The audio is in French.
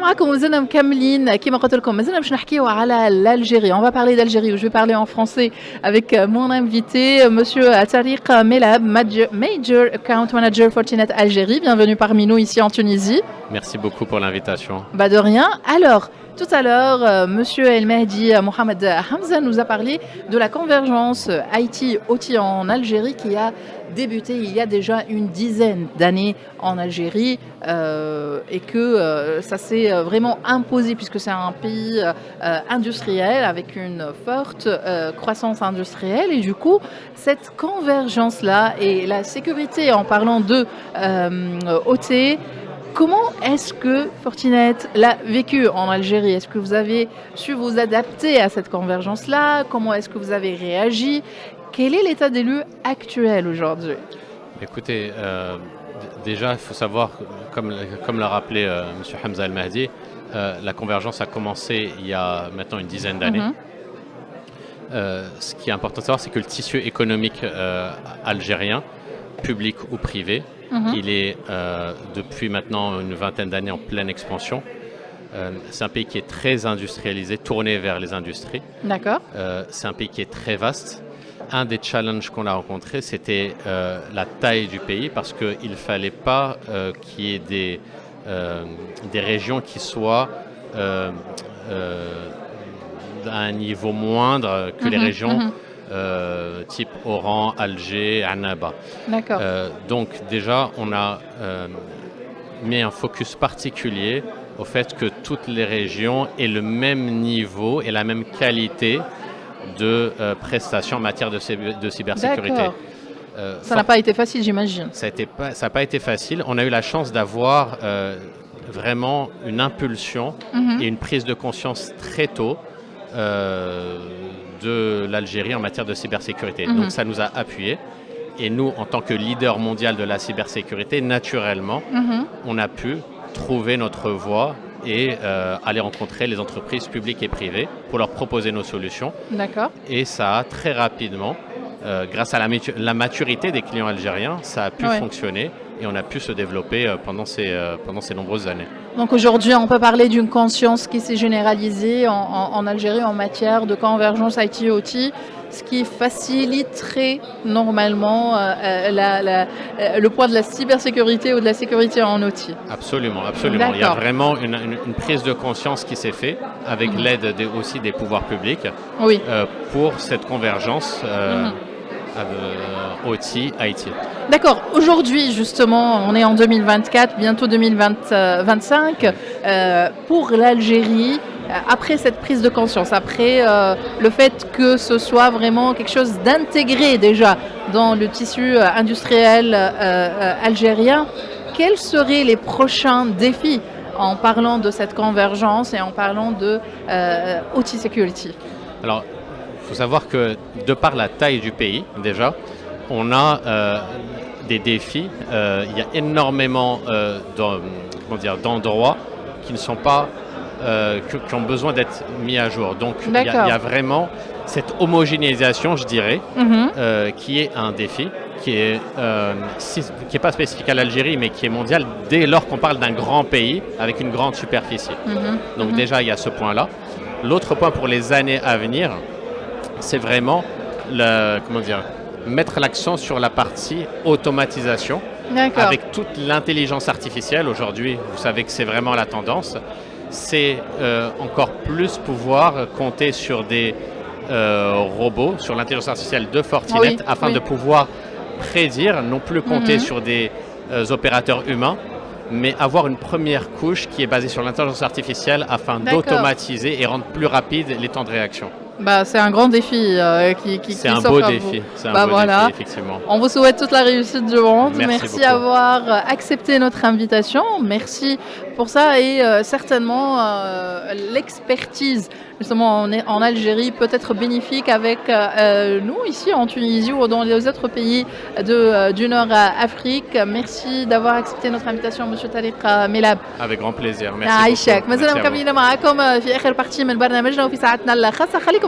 معاكم وزلنا مكملين كما قلت لكم مازلنا باش نحكيو على l'Algérie. On va parler d'Algérie ou je vais parler en français avec mon invité monsieur Tariq Melab, Major Account Manager Fortinet Algérie. Bienvenue parmi nous ici en Tunisie. Merci beaucoup pour l'invitation. Bah de rien. Alors, tout à l'heure, monsieur El Mehdi Mohamed Hamza nous a parlé de la convergence IT-OT en Algérie qui a débuté il y a déjà une dizaine d'années en Algérie et que ça s'est vraiment imposé puisque c'est un pays industriel avec une forte croissance industrielle et du coup cette convergence-là et la sécurité en parlant de OT. Comment est-ce que Fortinet l'a vécu en Algérie? Est-ce que vous avez su vous adapter à cette convergence-là? Comment est-ce que vous avez réagi? Quel est l'état des lieux actuel aujourd'hui? Écoutez, déjà, il faut savoir, comme l'a rappelé M. Hamza El Mehdi, la convergence a commencé il y a maintenant une dizaine d'années. Ce qui est important de savoir, c'est que le tissu économique algérien, public ou privé, il est depuis maintenant une vingtaine d'années en pleine expansion. C'est un pays qui est très industrialisé, tourné vers les industries. D'accord. C'est un pays qui est très vaste. Un des challenges qu'on a rencontrés, c'était la taille du pays parce qu'il ne fallait pas qu'il y ait des régions qui soient à un niveau moindre que les régions type Oran, Alger, Annaba. D'accord. Donc déjà, on a mis un focus particulier au fait que toutes les régions aient le même niveau et la même qualité de prestations en matière de cybersécurité. Ça n'a pas été facile, j'imagine. Ça n'a pas été facile. On a eu la chance d'avoir vraiment une impulsion et une prise de conscience très tôt de l'Algérie en matière de cybersécurité. Donc ça nous a appuyés. Et nous, en tant que leader mondial de la cybersécurité, naturellement, on a pu trouver notre voie et aller rencontrer les entreprises publiques et privées pour leur proposer nos solutions. D'accord. Et ça a très rapidement, grâce à la maturité des clients algériens, ça a pu fonctionner et on a pu se développer pendant ces nombreuses années. Donc aujourd'hui, on peut parler d'une conscience qui s'est généralisée en Algérie en matière de convergence IT-OT, ce qui faciliterait normalement le poids de la cybersécurité ou de la sécurité en OT. Absolument, absolument. Il y a vraiment une prise de conscience qui s'est faite avec l'aide aussi des pouvoirs publics pour cette convergence OT-IT. D'accord. Aujourd'hui, justement, on est en 2024, bientôt 2025. Pour l'Algérie, après cette prise de conscience, après le fait que ce soit vraiment quelque chose d'intégré déjà dans le tissu industriel algérien, quels seraient les prochains défis en parlant de cette convergence et en parlant de OT Security? Alors, il faut savoir que de par la taille du pays, déjà, on a des défis. Il y a énormément d'endroits qui ne sont pas, qui ont besoin d'être mis à jour. Donc, il y a vraiment cette homogénéisation, je dirais, qui est un défi, qui est pas spécifique à l'Algérie, mais qui est mondial dès lors qu'on parle d'un grand pays avec une grande superficie. Donc déjà, il y a ce point-là. L'autre point pour les années à venir, c'est vraiment mettre l'accent sur la partie automatisation avec toute l'intelligence artificielle. Aujourd'hui, vous savez que c'est vraiment la tendance. C'est encore plus pouvoir compter sur des robots, sur l'intelligence artificielle de Fortinet afin de pouvoir prédire, non plus compter sur des opérateurs humains, mais avoir une première couche qui est basée sur l'intelligence artificielle afin d'automatiser et rendre plus rapide les temps de réaction. Bah, c'est un grand défi qui c'est un beau défi. C'est un beau défi, effectivement. On vous souhaite toute la réussite du monde. Merci d'avoir accepté notre invitation. Merci pour ça et certainement l'expertise justement en Algérie peut être bénéfique avec nous ici en Tunisie ou dans les autres pays du Nord-Afrique. Merci d'avoir accepté notre invitation, Monsieur Tariq Melab. Avec grand plaisir. Merci beaucoup. مازلنا مكملين معكم في آخر بارتي من برنامجنا وفي ساعتنا الخاصة. خليكم